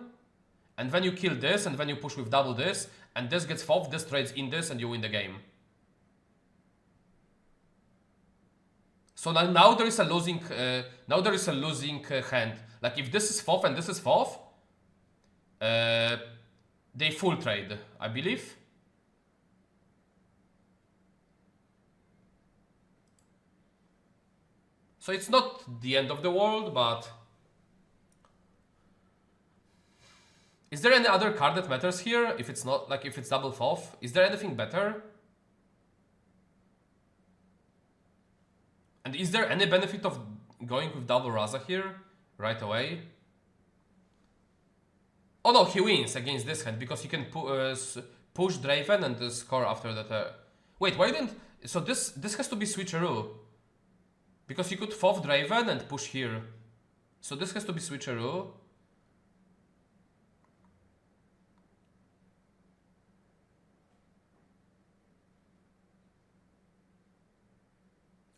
And then you kill this, and then you push with double this. And this gets FOF, this trades in this, and you win the game. So now there is a losing. Hand. Like if this is FOF and this is FOF, they full trade, I believe. So it's not the end of the world, but is there any other card that matters here? If it's not, like if it's double FOF, is there anything better? And is there any benefit of going with double Raza here right away? Oh no, he wins against this hand because he can push Draven and score after that. Wait, why didn't... So this has to be switcheroo. Because you could FOF Draven and push here. So this has to be switcheroo.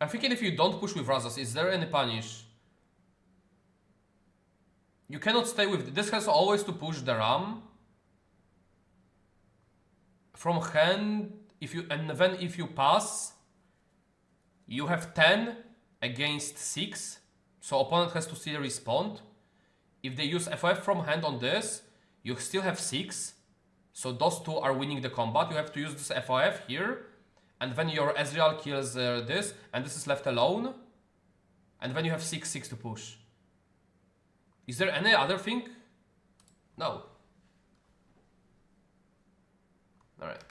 I'm thinking if you don't push with Razas, is there any punish? You cannot stay with... This has always to push the Ram. From hand, and then if you pass, you have 10 against 6. So opponent has to still respond. If they use FF from hand on this, you still have 6. So those two are winning the combat. You have to use this FF here. And then your Ezreal kills this, and this is left alone. And then you have 6/6 to push. Is there any other thing? No. Alright.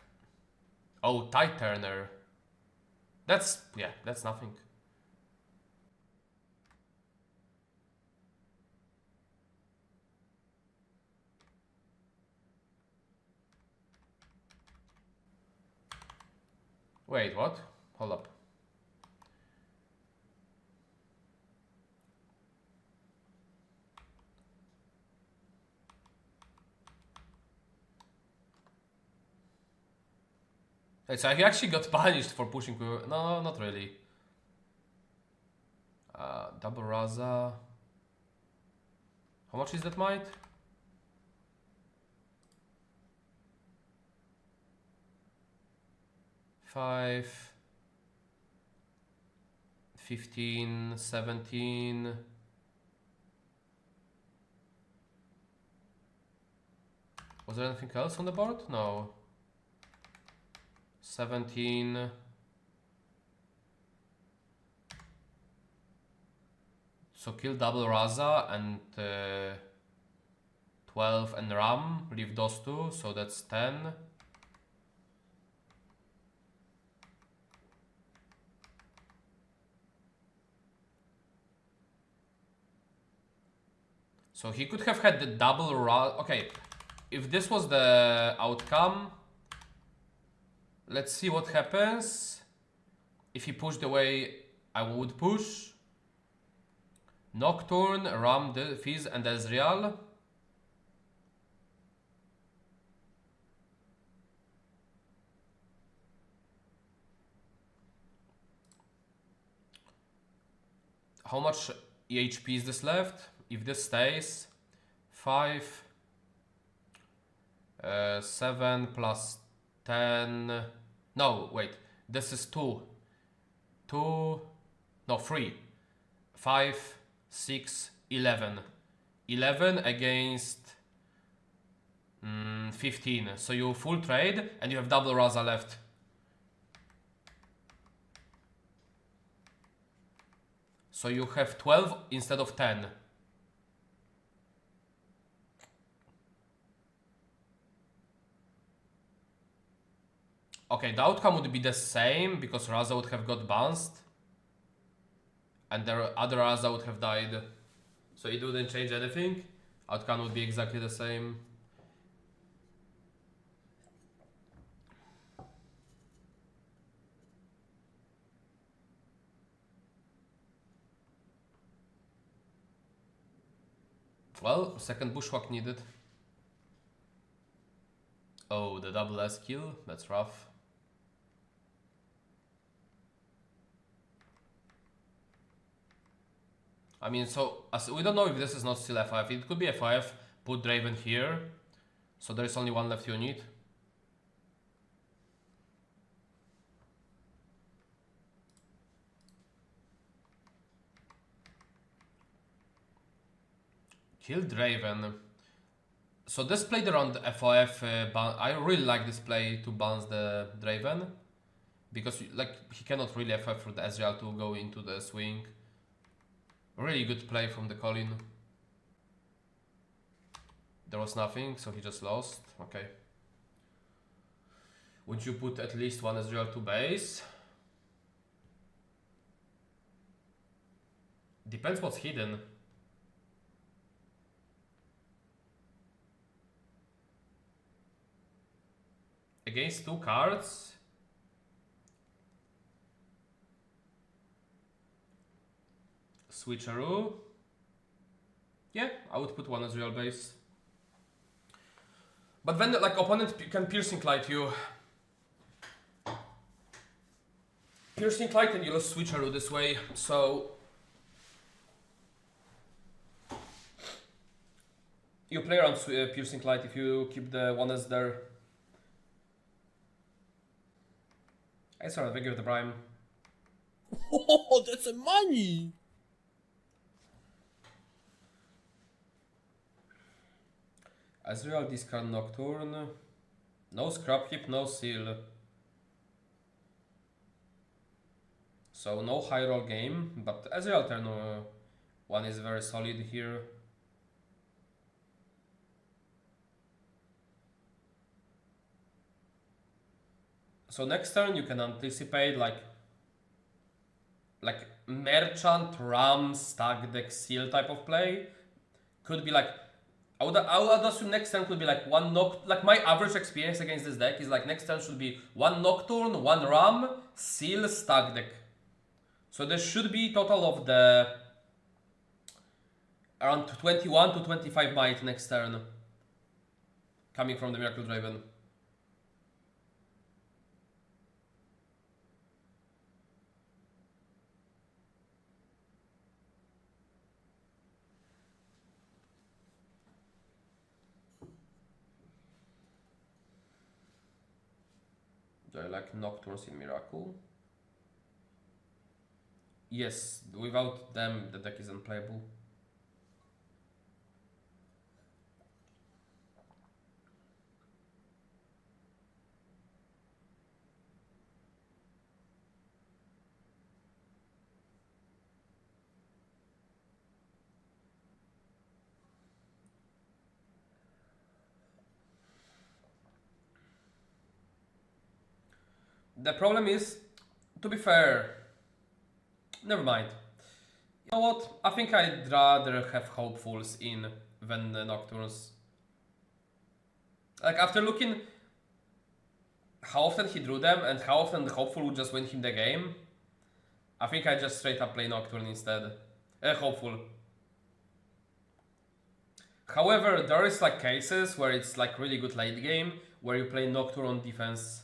Oh, Tide Turner. That's nothing. Wait, what? Hold up. Wait, so he actually got punished for pushing... No, not really. Double Raza. How much is that might? 5, 15, 17. Was there anything else on the board? No. 17. So kill double Raza and 12 and Ram. Leave those two, so that's 10. So he could have had the double Raza. Okay, if this was the outcome, let's see what happens. If he pushed the way I would push. Nocturne, Ram, Fizz, and Ezreal. How much EHP is this left? If this stays, 5, 7 plus 10. No, wait. This is 2. 2. No, 3. 5, 6, 11. 11 against 15. So you full trade and you have double Raza left. So you have 12 instead of 10. Okay, the outcome would be the same because Raza would have got bounced. And the other Raza would have died. So it wouldn't change anything. Outcome would be exactly the same. Well, second bushwhack needed. Oh, the double S kill. That's rough. I mean, so as we don't know if this is not still F5. It could be F5. Put Draven here. So there is only one left unit. Kill Draven. So this played around FOF. I really like this play to bounce the Draven. Because like he cannot really FF for the Ezreal to go into the swing. Really good play from the Colin. There was nothing, so he just lost. Okay. Would you put at least one Ezreal to base? Depends what's hidden. Against two cards? Switcheroo? Yeah, I would put one Ezreal base. But then like opponent can Piercing Light you. Piercing Light and you lose Switcheroo this way, so... You play around Piercing Light if you keep the 1S there. I sorry, I give the Prime. Oh, that's a money! Ezreal discard Nocturne. No Scrap Heap, no Seal. So no high roll game, but Ezreal turn 1 is very solid here. So next turn you can anticipate like Merchant, Ram, Stack Deck, Seal type of play. Could be like I would assume next turn could be like one like my average experience against this deck is like next turn should be one Nocturne, one Ram, Seal, Stack Deck. So there should be total of the around 21 to 25 might next turn coming from the Miracle Draven. Do I like Nocturnes in Miracle? Yes, without them the deck is unplayable. The problem is, to be fair, never mind. You know what? I think I'd rather have Hopefuls in than the Nocturnes. Like, after looking how often he drew them and how often the Hopeful would just win him the game, I think I just straight up play Nocturne instead. Hopeful. However, there is like cases where it's like really good late game, where you play Nocturne on defense.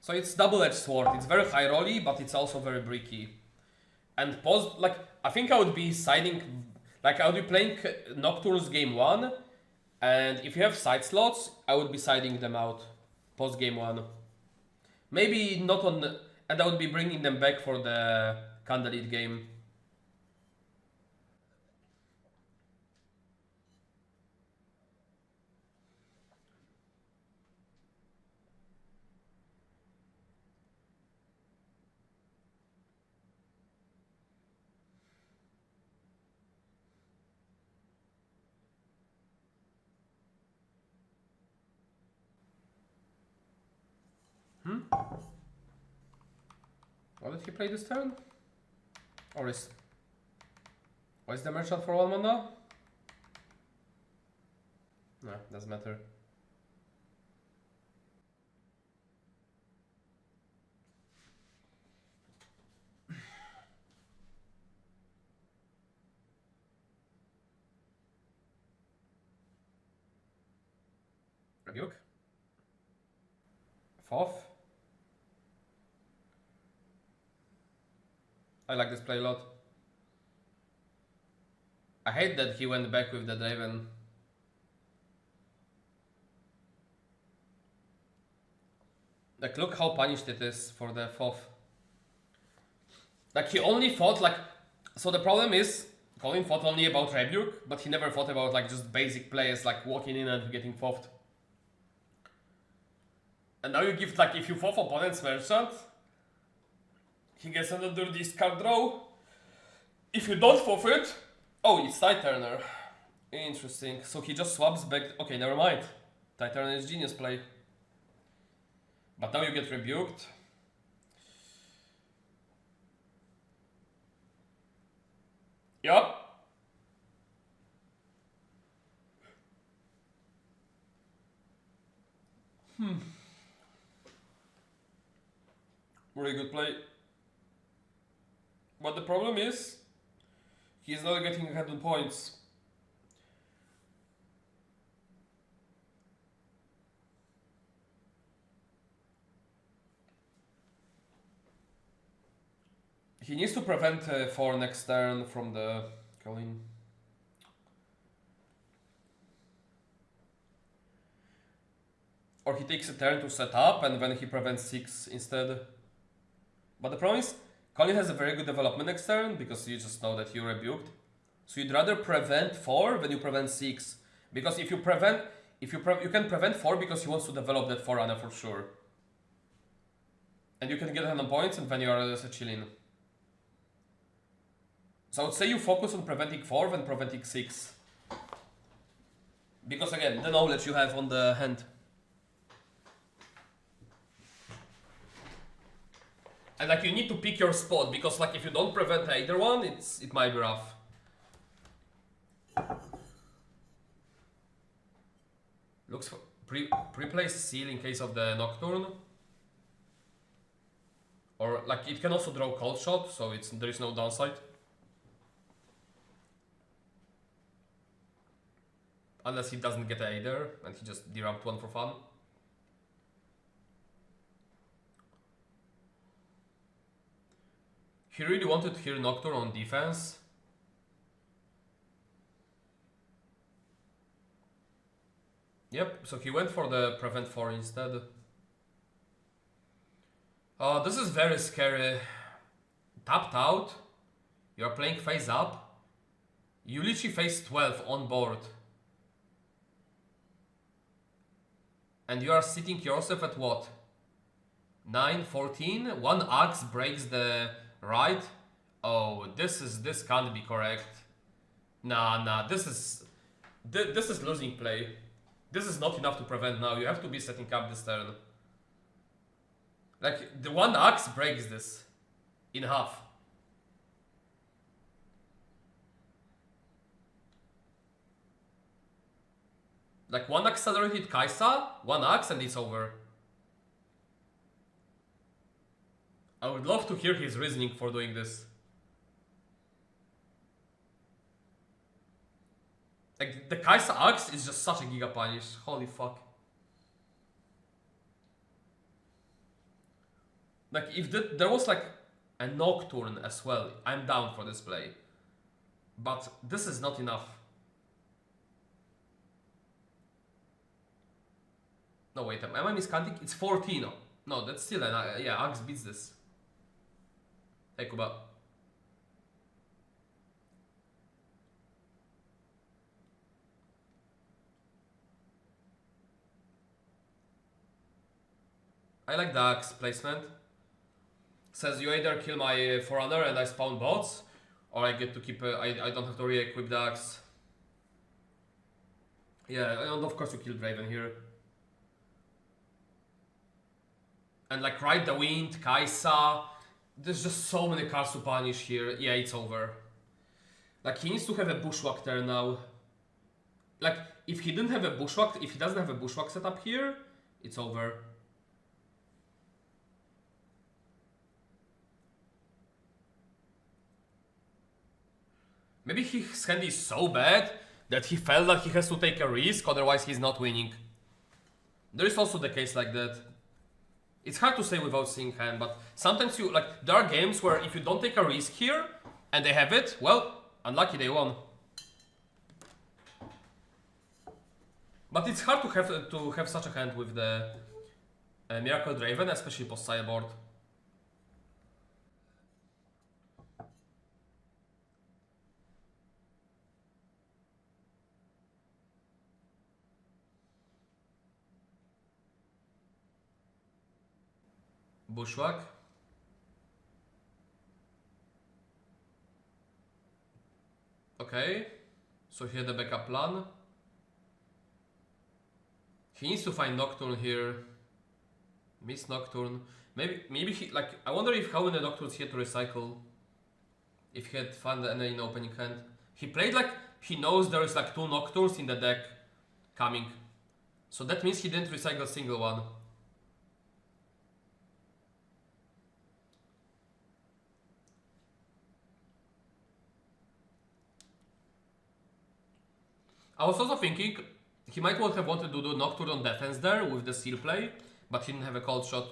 So it's double-edged sword. It's very high rolly, but it's also very bricky. And like, I think I would be siding, like I would be playing Nocturnes game 1, and if you have side slots, I would be siding them out post game 1. Maybe not on, and I would be bringing them back for the Candlelit game. What did he play this turn? Or is... What is the merchant for 1 mana? No, doesn't matter. Rebuke. Fourth. I like this play a lot. I hate that he went back with the Draven. Like, look how punished it is for the fourth. Like, he only thought, like... So the problem is, Colin thought only about Rebuke, but he never thought about, like, just basic plays, like walking in and getting fourth. And now you give, like, if you fourth opponent's merchant, he gets another discard draw. If you don't forfeit, oh, it's Tide Turner. Interesting. So he just swaps back. Okay, never mind. Tide Turner is genius play. But now you get rebuked. Yup. Very good play. But the problem is, he's not getting ahead on points. He needs to prevent 4 next turn from the Colin. Or he takes a turn to set up and then he prevents 6 instead. But the problem is, Colin has a very good development next turn because you just know that you rebuked. So you'd rather prevent 4 than you prevent 6. Because if you prevent, you can prevent 4 because he wants to develop that 4-runner for sure. And you can get 100 points and then you are just chilling. So I would say you focus on preventing 4 than preventing 6. Because again, the knowledge you have on the hand. And like you need to pick your spot because like if you don't prevent either one, it might be rough. Looks for pre-place seal in case of the Nocturne. Or like it can also draw Cold Shot, so there is no downside. Unless he doesn't get either and he just deramped 1 for fun. He really wanted to hear Nocturne on defense. Yep, so he went for the prevent 4 instead. Oh, this is very scary. Tapped out. You're playing face up. You literally face 12 on board. And you are sitting yourself at what? 9, 14? One axe breaks the right. Oh, this can't be correct. Nah, this is losing play. This is not enough to prevent now. You have to be setting up this turn. Like, the one axe breaks this in half. Like, one accelerated Kaisa, one axe, and it's over. I would love to hear his reasoning for doing this. Like, the Kaisa axe is just such a giga punish. Holy fuck. Like, if there was like a Nocturne as well, I'm down for this play. But this is not enough. No, wait, am I miscounting? It's 14. No, that's still an... yeah, Axe beats this. Hey, Kuba. I like the Axe placement. Says you either kill my Forerunner and I spawn bots, or I get to keep... I don't have to re-equip the Axe. Yeah, and of course you kill Draven here. And like Ride the Wind, Kaisa... There's just so many cards to punish here. Yeah, it's over. Like, he needs to have a Bushwhack turn now. Like, if he didn't have a Bushwhack... If he doesn't have a Bushwhack set up here, it's over. Maybe his hand is so bad that he felt like he has to take a risk, otherwise he's not winning. There is also the case like that. It's hard to say without seeing hand, but sometimes you, like, there are games where if you don't take a risk here, and they have it, well, unlucky they won. But it's hard to have such a hand with the Miracle Draven, especially post-sideboard. Bushwhack. Okay, so he had a backup plan. He needs to find Nocturne here. Miss Nocturne. Maybe he, like, I wonder if how many Nocturnes he had to recycle. If he had found any in opening hand. He played like he knows there is like 2 Nocturnes in the deck coming. So that means he didn't recycle a single one. I was also thinking he might want have wanted to do Nocturne on defense there with the seal play, but he didn't have a cold shot.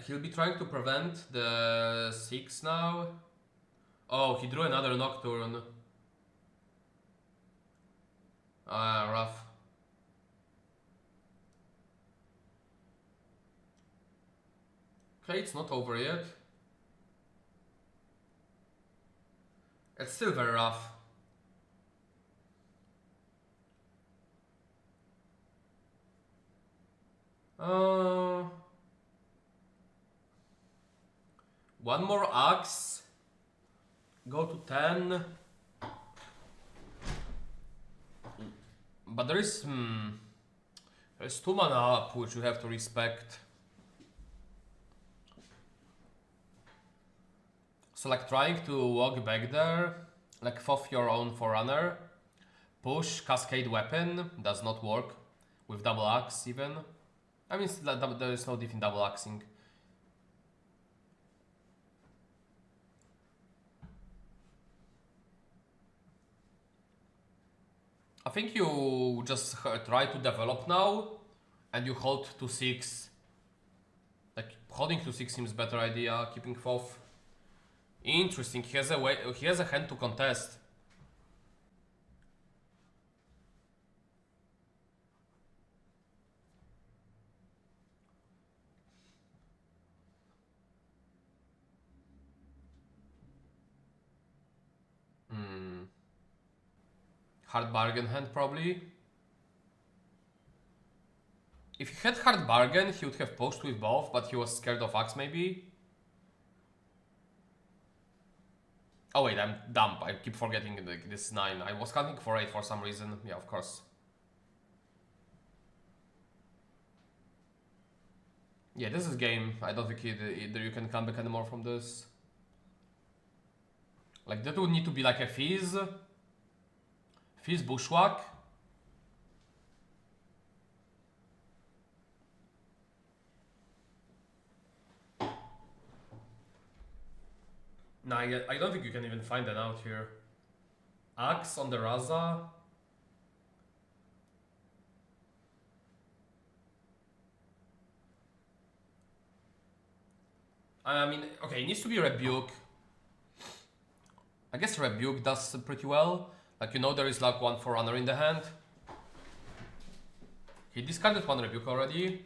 He'll be trying to prevent the 6 now. Oh, he drew another Nocturne. Ah, rough. Okay, it's not over yet. It's still very rough. One more axe. Go to 10. But there's 2 mana up, which you have to respect. So like trying to walk back there, like foff your own Forerunner, push Cascade Weapon, does not work. With double axe even. I mean, there is no diff in double axing. I think you just try to develop now, and you hold to 6. Like holding to 6 seems better idea. Keeping 4th. Interesting. He has a way. He has a hand to contest. Hard bargain hand probably. If he had hard bargain, he would have post with both, but he was scared of axe maybe. Oh wait, I'm dumb. I keep forgetting this 9. I was hunting for 8 for some reason. Yeah, of course. Yeah, this is game. I don't think either you can come back anymore from this. Like that would need to be like a Fizz. Fizz Bushwhack. Nah, I don't think you can even find an out here. Axe on the Raza. I mean, okay, it needs to be Rebuke. I guess Rebuke does pretty well. Like, you know, there is like one Forerunner in the hand. He discarded one Rebuke already.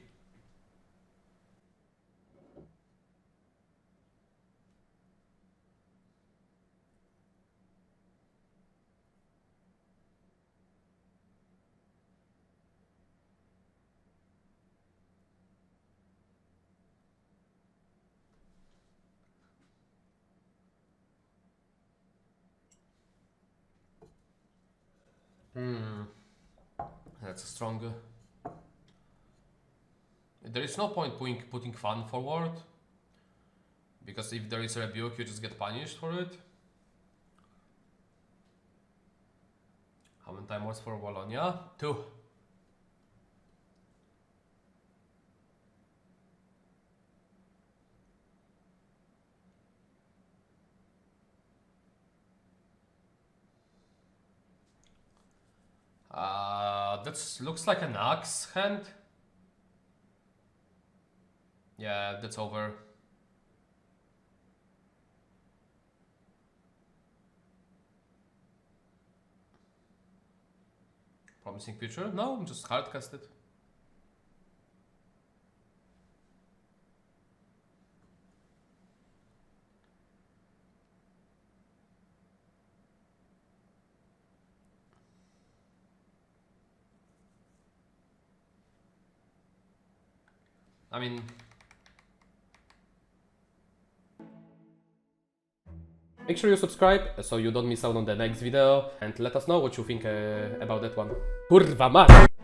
That's a strong. There is no point putting fun forward, because if there is a rebuke, you just get punished for it. How many timers for Wallonia? 2. That looks like an axe hand. Yeah, that's over. Promising future? No, just hard cast it. I mean, make sure you subscribe so you don't miss out on the next video, and let us know what you think about that one. Kurwa mać!